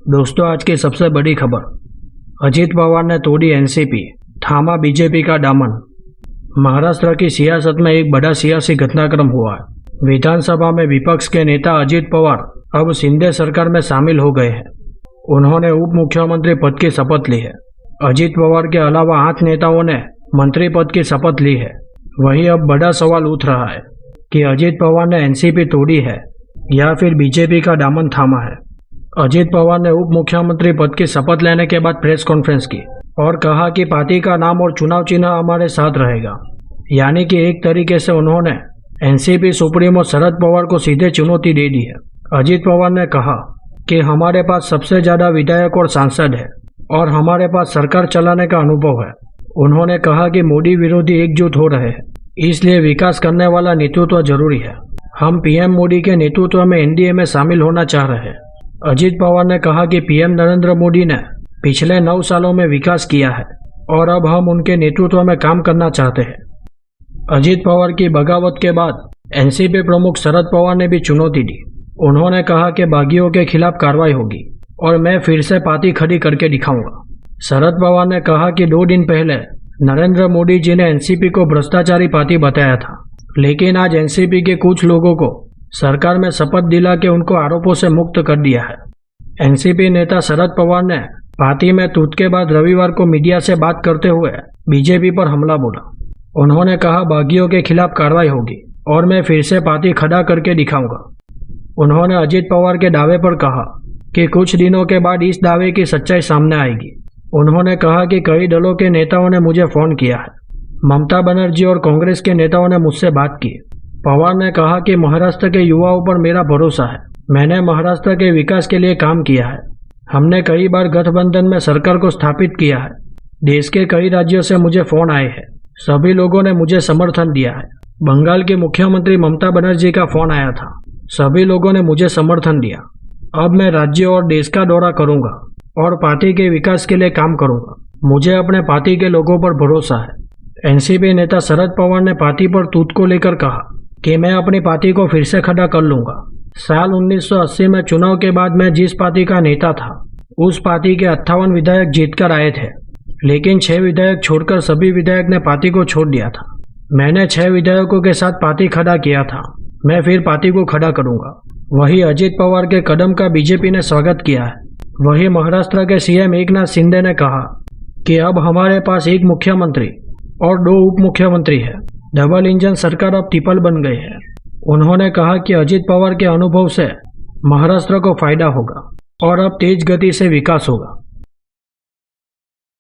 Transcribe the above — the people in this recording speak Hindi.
दोस्तों, आज की सबसे बड़ी खबर, अजीत पवार ने तोड़ी एनसीपी, थामा बीजेपी का दामन। महाराष्ट्र की सियासत में एक बड़ा सियासी घटनाक्रम हुआ है। विधानसभा में विपक्ष के नेता अजीत पवार अब शिंदे सरकार में शामिल हो गए हैं। उन्होंने उप मुख्यमंत्री पद की शपथ ली है। अजीत पवार के अलावा 8 नेताओं ने मंत्री पद की शपथ ली है। वहीं अब बड़ा सवाल उठ रहा है कि अजीत पवार ने एनसीपी तोड़ी है या फिर बीजेपी का दामन थामा है। अजीत पवार ने उप मुख्यमंत्री पद की शपथ लेने के बाद प्रेस कॉन्फ्रेंस की और कहा कि पार्टी का नाम और चुनाव चिन्ह हमारे साथ रहेगा। यानी कि एक तरीके से उन्होंने एनसीपी सुप्रीमो शरद पवार को सीधे चुनौती दे दी है। अजीत पवार ने कहा कि हमारे पास सबसे ज्यादा विधायक और सांसद है और हमारे पास सरकार चलाने का अनुभव है। उन्होंने कहा कि मोदी विरोधी एकजुट हो रहे हैं, इसलिए विकास करने वाला नेतृत्व जरूरी है। हम पीएम मोदी के नेतृत्व में एनडीए में शामिल होना चाह रहे हैं। अजीत पवार ने कहा कि पीएम नरेंद्र मोदी ने पिछले 9 सालों में विकास किया है और अब हम उनके नेतृत्व में काम करना चाहते हैं। अजीत पवार की बगावत के बाद एनसीपी प्रमुख शरद पवार ने भी चुनौती दी। उन्होंने कहा कि बागियों के खिलाफ कार्रवाई होगी और मैं फिर से पार्टी खड़ी करके दिखाऊंगा। शरद पवार ने कहा कि 2 दिन पहले नरेंद्र मोदी जी ने एनसीपी को भ्रष्टाचारी पार्टी बताया था, लेकिन आज एनसीपी के कुछ लोगों को सरकार में शपथ दिला के उनको आरोपों से मुक्त कर दिया है। एनसीपी नेता शरद पवार ने पार्टी में तूत के बाद रविवार को मीडिया से बात करते हुए बीजेपी पर हमला बोला। उन्होंने कहा बागियों के खिलाफ कार्रवाई होगी और मैं फिर से पार्टी खड़ा करके दिखाऊंगा। उन्होंने अजीत पवार के दावे पर कहा कि कुछ दिनों के बाद इस दावे की सच्चाई सामने आएगी। उन्होंने कहा कि कई दलों के नेताओं ने मुझे फोन किया है। ममता बनर्जी और कांग्रेस के नेताओं ने मुझसे बात की। पवार ने कहा कि महाराष्ट्र के युवाओं पर मेरा भरोसा है। मैंने महाराष्ट्र के विकास के लिए काम किया है। हमने कई बार गठबंधन में सरकार को स्थापित किया है। देश के कई राज्यों से मुझे फोन आए हैं। सभी लोगों ने मुझे समर्थन दिया है। बंगाल की मुख्यमंत्री ममता बनर्जी का फोन आया था। सभी लोगों ने मुझे समर्थन दिया। अब मैं राज्य और देश का दौरा करूंगा और पार्टी के विकास के लिए काम करूंगा। मुझे अपने पार्टी के लोगों पर भरोसा है। एनसीपी नेता शरद पवार ने पार्टी पर तूत को लेकर कहा कि मैं अपनी पार्टी को फिर से खड़ा कर लूंगा। साल 1980 में चुनाव के बाद मैं जिस पार्टी का नेता था, उस पार्टी के 58 विधायक जीतकर आए थे, लेकिन 6 विधायक छोड़कर सभी विधायक ने पार्टी को छोड़ दिया था। मैंने 6 विधायकों के साथ पार्टी खड़ा किया था। मैं फिर पार्टी को खड़ा करूंगा। वही अजीत पवार के कदम का बीजेपी ने स्वागत किया है। वही महाराष्ट्र के सीएम एकनाथ शिंदे ने कहा कि अब हमारे पास 1 मुख्यमंत्री और 2 उप मुख्यमंत्री है। डबल इंजन सरकार अब ट्रिपल बन गई है। उन्होंने कहा कि अजीत पवार के अनुभव से महाराष्ट्र को फायदा होगा और अब तेज गति से विकास होगा।